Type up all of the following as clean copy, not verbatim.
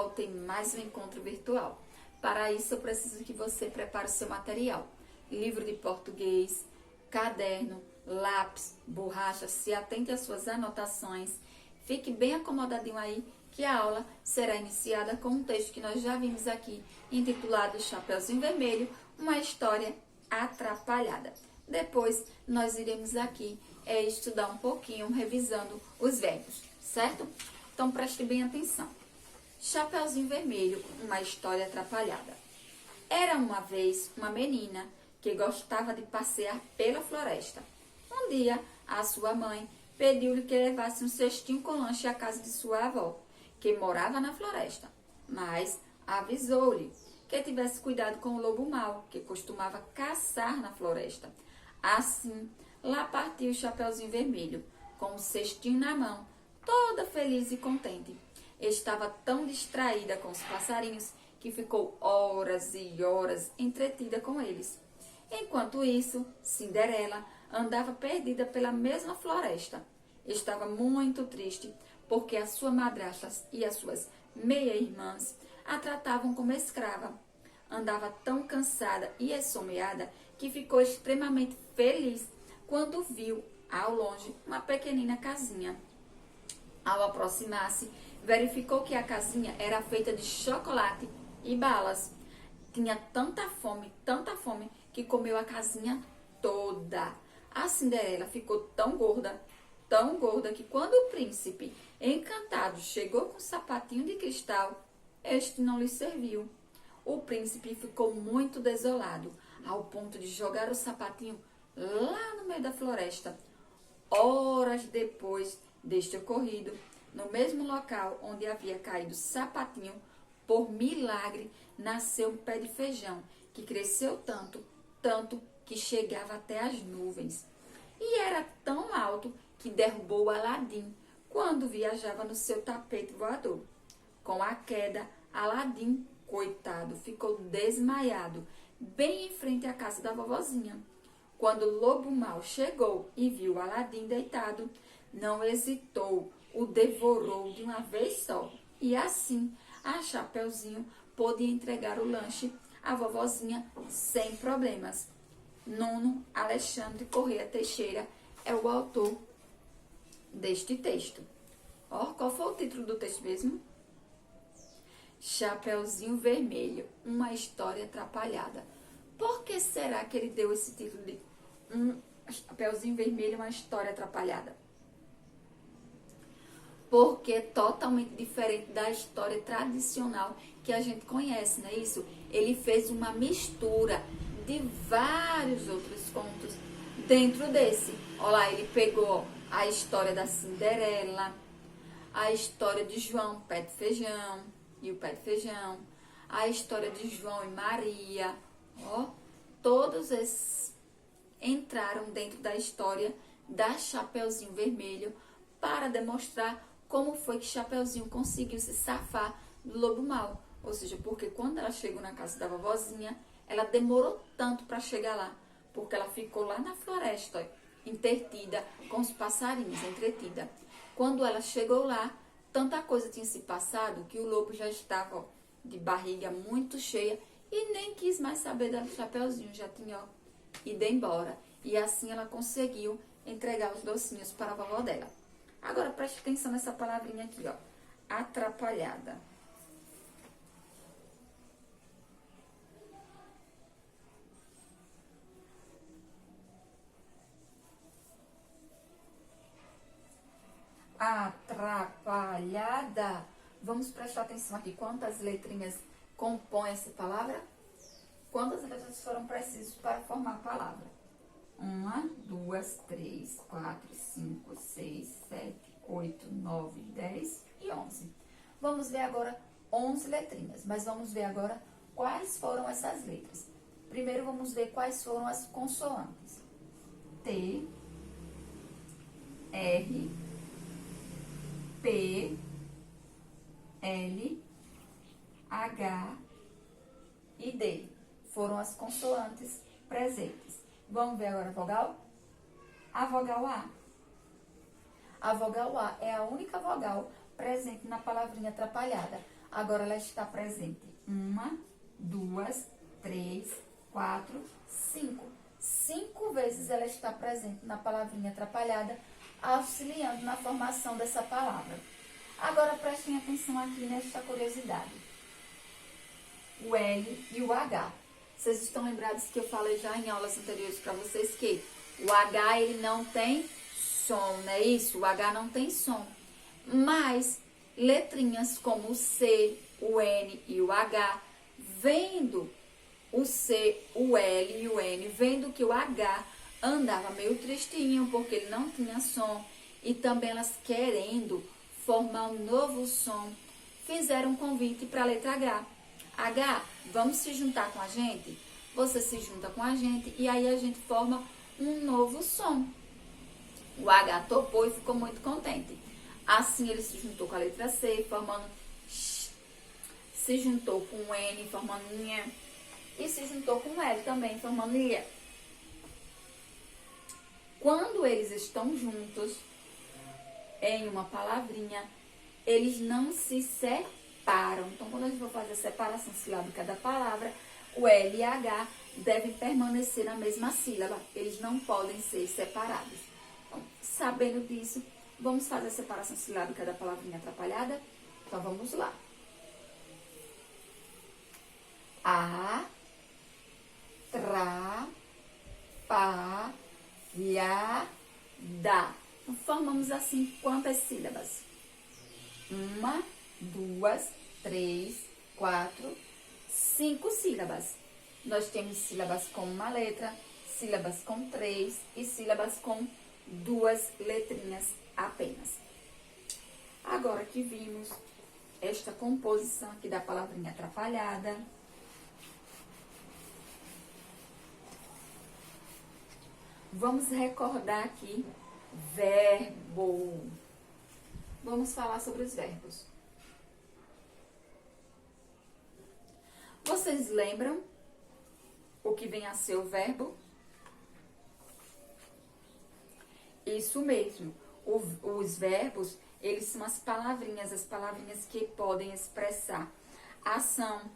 volta em mais um encontro virtual. Para isso, eu preciso que você prepare o seu material. Livro de português, caderno, lápis, borracha, se atente às suas anotações. Fique bem acomodadinho aí, que a aula será iniciada com um texto que nós já vimos aqui, intitulado Chapeuzinho Vermelho, uma história atrapalhada. Depois, nós iremos aqui estudar um pouquinho, revisando os verbos, certo? Então, preste bem atenção. Chapeuzinho Vermelho, uma história atrapalhada. Era uma vez uma menina que gostava de passear pela floresta. Um dia, a sua mãe pediu-lhe que levasse um cestinho com lanche à casa de sua avó, que morava na floresta, mas avisou-lhe que tivesse cuidado com o lobo mau, que costumava caçar na floresta. Assim, lá partiu o Chapeuzinho Vermelho, com o cestinho na mão, toda feliz e contente. Estava tão distraída com os passarinhos que ficou horas e horas entretida com eles. Enquanto isso, Cinderela andava perdida pela mesma floresta. Estava muito triste porque a sua madrasta e as suas meia-irmãs a tratavam como escrava. Andava tão cansada e esfomeada que ficou extremamente feliz quando viu, ao longe, uma pequenina casinha. Ao aproximar-se, verificou que a casinha era feita de chocolate e balas. Tinha tanta fome, que comeu a casinha toda. A Cinderela ficou tão gorda, que quando o príncipe, encantado, chegou com um sapatinho de cristal, este não lhe serviu. O príncipe ficou muito desolado, ao ponto de jogar o sapatinho lá no meio da floresta. Horas depois deste ocorrido, no mesmo local onde havia caído o sapatinho, por milagre, nasceu um pé de feijão, que cresceu tanto que chegava até as nuvens. E era tão alto que derrubou Aladim quando viajava no seu tapete voador. Com a queda, Aladim, coitado, ficou desmaiado, bem em frente à casa da vovozinha. Quando o lobo mau chegou e viu Aladim deitado, não hesitou, o devorou de uma vez só. E assim, a Chapeuzinho pôde entregar o lanche à vovozinha sem problemas. Nuno Alexandre Corrêa Teixeira é o autor deste texto. Qual foi o título do texto mesmo? Chapeuzinho Vermelho, uma história atrapalhada. Por que será que ele deu esse título de Chapeuzinho Vermelho, uma história atrapalhada? Porque é totalmente diferente da história tradicional que a gente conhece, não é isso? Ele fez uma mistura de vários outros contos dentro desse. Olha lá, ele pegou a história da Cinderela, a história de João, pé de feijão, e o pé de feijão, a história de João e Maria, todos esses entraram dentro da história da Chapeuzinho Vermelho para demonstrar como foi que Chapeuzinho conseguiu se safar do lobo mau. Ou seja, porque quando ela chegou na casa da vovozinha, ela demorou tanto para chegar lá, porque ela ficou lá na floresta, entretida com os passarinhos, entretida. Quando ela chegou lá, tanta coisa tinha se passado que o lobo já estava de barriga muito cheia e nem quis mais saber da Chapeuzinho, já tinha ido embora. E assim ela conseguiu entregar os docinhos para a vovó dela. Agora preste atenção nessa palavrinha aqui, atrapalhada. Atrapalhada. Vamos prestar atenção aqui. Quantas letrinhas compõem essa palavra? Quantas letras foram precisas para formar a palavra? 1, 2, 3, 4, 5, 6, 7, 8, 9, 10 e 11. Vamos ver agora 11 letrinhas, mas vamos ver agora quais foram essas letras. Primeiro vamos ver quais foram as consoantes. T, R, P, L, H e D. Foram as consoantes presentes. Vamos ver agora a vogal? A vogal A. A vogal A é a única vogal presente na palavrinha atrapalhada. Agora ela está presente. 1, 2, 3, 4, 5. 5 vezes ela está presente na palavrinha atrapalhada, auxiliando na formação dessa palavra. Agora prestem atenção aqui nesta curiosidade. O L e o H. Vocês estão lembrados que eu falei já em aulas anteriores para vocês que o H ele não tem som, não é isso? O H não tem som. Mas letrinhas como o C, o N e o H, vendo o C, o L e o N, vendo que o H andava meio tristinho porque ele não tinha som e também elas querendo formar um novo som, fizeram um convite para a letra H. H, vamos se juntar com a gente? Você se junta com a gente e aí a gente forma um novo som. O H topou e ficou muito contente. Assim ele se juntou com a letra C, formando X, se juntou com o N, formando Nha, e se juntou com o L também, formando Lia. Quando eles estão juntos em uma palavrinha, eles não se separam. Então, quando a gente for fazer a separação silábica da palavra, o L e H devem permanecer na mesma sílaba. Eles não podem ser separados. Então, sabendo disso, vamos fazer a separação silábica da palavrinha atrapalhada? Então, vamos lá. A, tra, pa, ya, da. Então, formamos assim quantas sílabas? 1, 2, 3, 4, 5 sílabas. Nós temos sílabas com uma letra, sílabas com 3 e sílabas com 2 letrinhas apenas. Agora que vimos esta composição aqui da palavrinha atrapalhada, vamos recordar aqui verbo. Vamos falar sobre os verbos. Vocês lembram o que vem a ser o verbo? Isso mesmo. Os verbos, eles são as palavrinhas que podem expressar ação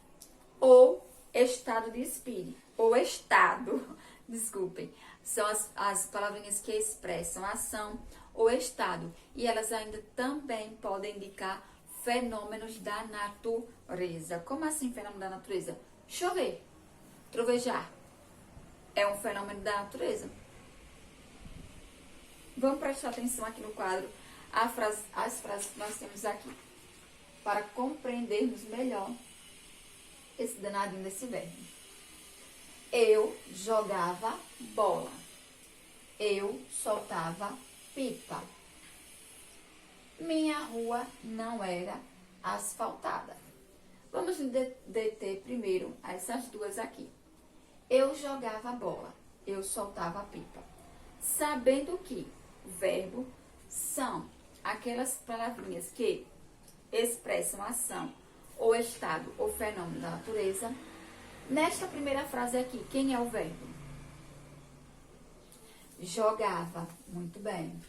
ou estado de espírito, ou estado, desculpem. São as palavrinhas que expressam ação ou estado. E elas ainda também podem indicar fenômenos da natureza. Como assim fenômeno da natureza? Chover, trovejar. É um fenômeno da natureza. Vamos prestar atenção aqui no quadro as frases que nós temos aqui, para compreendermos melhor esse danadinho desse verbo. Eu jogava bola. Eu soltava pipa. Minha rua não era asfaltada. Vamos deter primeiro essas duas aqui. Eu jogava bola. Eu soltava pipa. Sabendo que o verbo são aquelas palavrinhas que expressam ação ou estado ou fenômeno da natureza. Nesta primeira frase aqui, quem é o verbo? Jogava. Muito bem.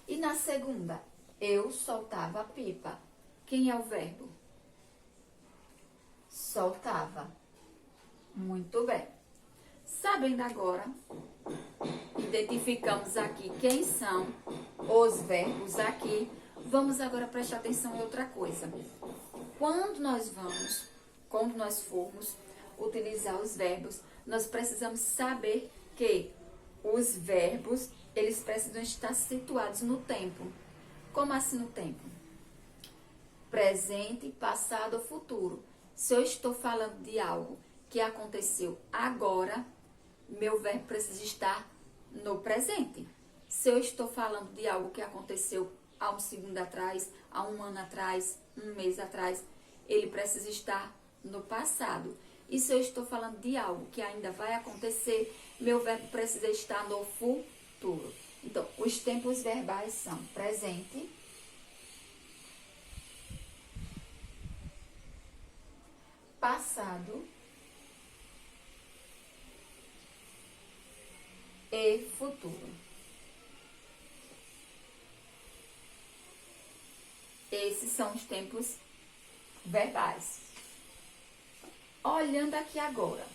E na segunda, eu soltava pipa. Quem é o verbo? Soltava. Muito bem. Sabendo agora, identificamos aqui quem são os verbos aqui. Vamos agora prestar atenção em outra coisa. Quando nós formos utilizar os verbos, nós precisamos saber que os verbos, eles precisam estar situados no tempo. Como assim no tempo? Presente, passado ou futuro. Se eu estou falando de algo que aconteceu agora, meu verbo precisa estar no presente. Se eu estou falando de algo que aconteceu há um segundo atrás, há um ano atrás, um mês atrás, ele precisa estar no passado. E se eu estou falando de algo que ainda vai acontecer, meu verbo precisa estar no futuro. Então, os tempos verbais são presente, passado e futuro. Esses são os tempos verbais. Olhando aqui agora,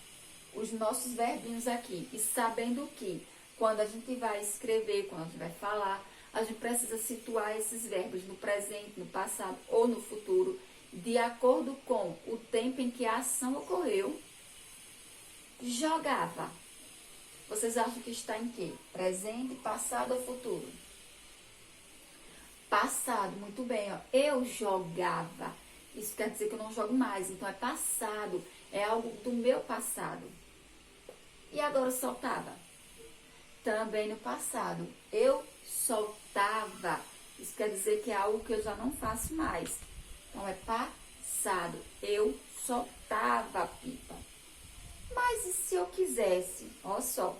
os nossos verbinhos aqui, e sabendo que quando a gente vai escrever, quando a gente vai falar, a gente precisa situar esses verbos no presente, no passado ou no futuro, de acordo com o tempo em que a ação ocorreu. Jogava. Vocês acham que está em quê? Presente, passado ou futuro? Passado, muito bem, ó. Eu jogava. Isso quer dizer que eu não jogo mais, então é passado, é algo do meu passado. E agora eu soltava? Também no passado, eu soltava. Isso quer dizer que é algo que eu já não faço mais. Então é passado, eu soltava a pipa. Mas e se eu quisesse, olha só,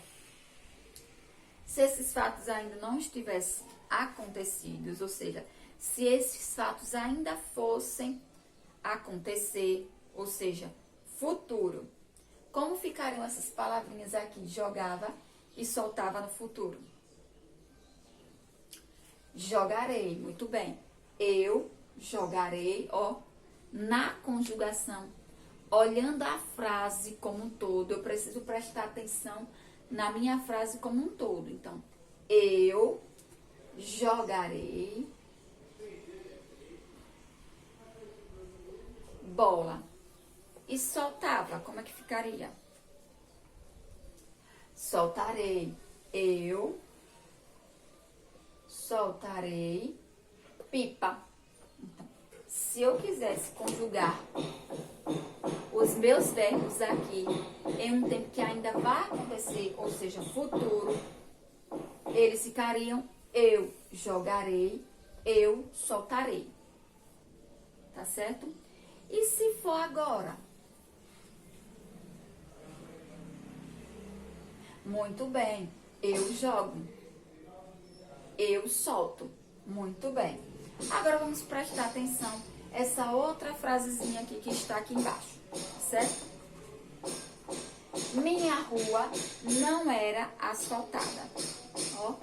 se esses fatos ainda não estivessem acontecidos, ou seja, se esses fatos ainda fossem acontecer, ou seja, futuro, como ficariam essas palavrinhas aqui? Jogava e soltava no futuro. Jogarei, muito bem. Eu jogarei, ó, na conjugação. Olhando a frase como um todo, eu preciso prestar atenção na minha frase como um todo. Então, eu jogarei bola. E soltava, como é que ficaria? Soltarei. Eu soltarei pipa. Então, se eu quisesse conjugar os meus verbos aqui em um tempo que ainda vai acontecer, ou seja, futuro, eles ficariam eu jogarei, eu soltarei. Tá certo? E se for agora? Muito bem. Eu jogo. Eu solto. Muito bem. Agora vamos prestar atenção essa outra frasezinha aqui que está aqui embaixo, certo? Minha rua não era asfaltada. Ó,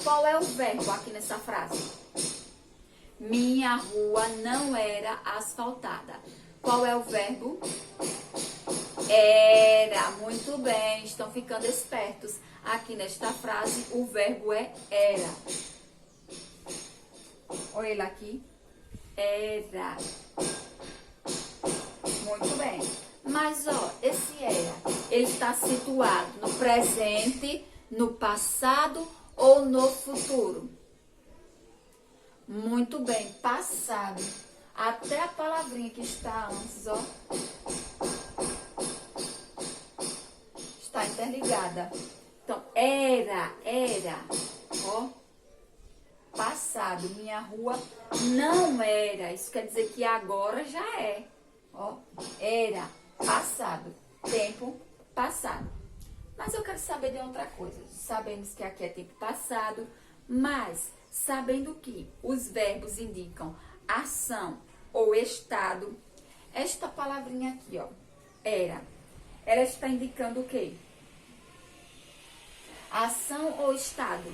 qual é o verbo aqui nessa frase? Minha rua não era asfaltada. Qual é o verbo? Era. Muito bem, estão ficando espertos. Aqui nesta frase, o verbo é era. Olha ele aqui. Era. Muito bem. Mas, ó, esse era, ele está situado no presente, no passado ou no futuro? Muito bem, passado. Até a palavrinha que está antes, ó, está interligada. Então, era, ó, passado. Minha rua não era. Isso quer dizer que agora já é. Ó, era, passado. Tempo passado. Mas eu quero saber de outra coisa. Sabemos que aqui é tempo passado, mas sabendo que os verbos indicam ação ou estado, esta palavrinha aqui, ó, era, ela está indicando o quê? Ação ou estado?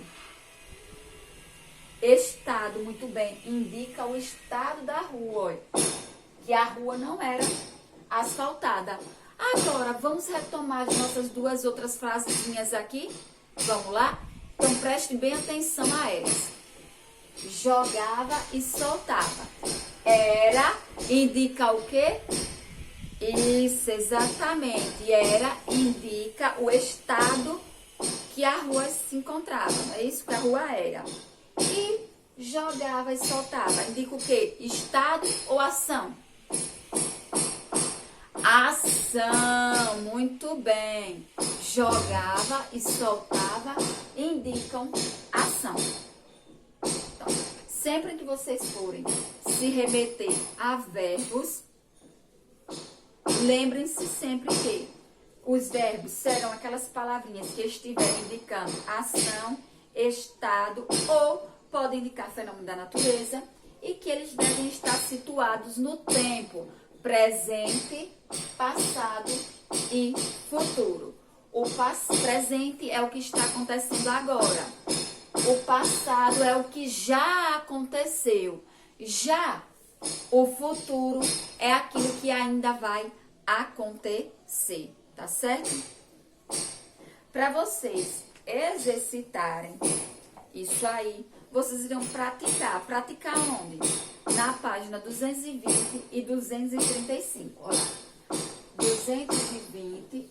Estado, muito bem, indica o estado da rua, ó, que a rua não era asfaltada. Agora, vamos retomar as nossas duas outras frasezinhas aqui? Vamos lá? Então, prestem bem atenção a elas. Jogava e soltava. Era indica o quê? Isso, exatamente. Era indica o estado que a rua se encontrava. É isso que a rua era. E jogava e soltava. Indica o quê? Estado ou ação? Ação, muito bem. Jogava e soltava indicam ação. Então, sempre que vocês forem se remeter a verbos, lembrem-se sempre que os verbos serão aquelas palavrinhas que estiverem indicando ação, estado ou podem indicar fenômeno da natureza e que eles devem estar situados no tempo presente, passado e futuro. O presente é o que está acontecendo agora. O passado é o que já aconteceu. Já O futuro é aquilo que ainda vai acontecer, tá certo? Para vocês exercitarem isso aí, vocês irão praticar. Praticar onde? Na página 220 e 235. Olha lá. 220,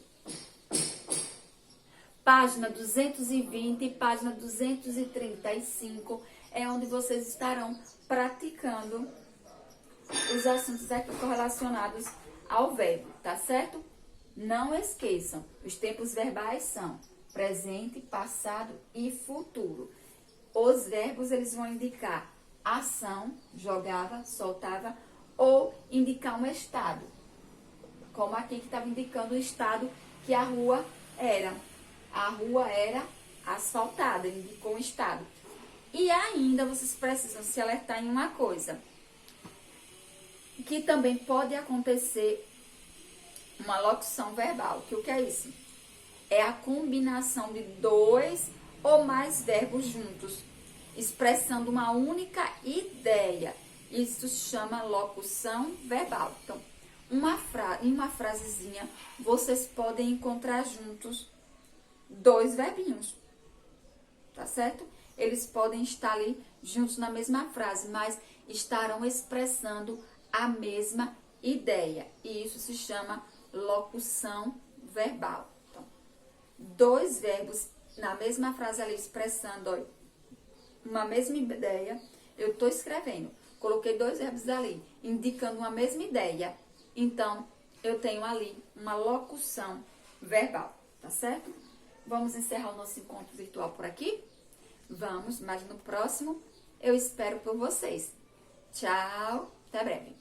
página 220 e página 235 é onde vocês estarão praticando os assuntos aqui correlacionados ao verbo, tá certo? Não esqueçam, os tempos verbais são presente, passado e futuro. Os verbos, eles vão indicar ação, jogava, soltava, ou indicar um estado. Como aqui que estava indicando o estado que a rua era. A rua era asfaltada, indicou um estado. E ainda vocês precisam se alertar em uma coisa. Que também pode acontecer uma locução verbal. Que o que é isso? É a combinação de dois ou mais verbos juntos, expressando uma única ideia. Isso se chama locução verbal. Então, em uma frasezinha, vocês podem encontrar juntos dois verbinhos, tá certo? Eles podem estar ali juntos na mesma frase, mas estarão expressando a mesma ideia. E isso se chama locução verbal. Então, dois verbos na mesma frase ali expressando, ó, uma mesma ideia. Eu estou escrevendo, coloquei dois verbos ali, indicando uma mesma ideia. Então, eu tenho ali uma locução verbal, tá certo? Vamos encerrar o nosso encontro virtual por aqui? Vamos, mas no próximo eu espero por vocês. Tchau, até breve.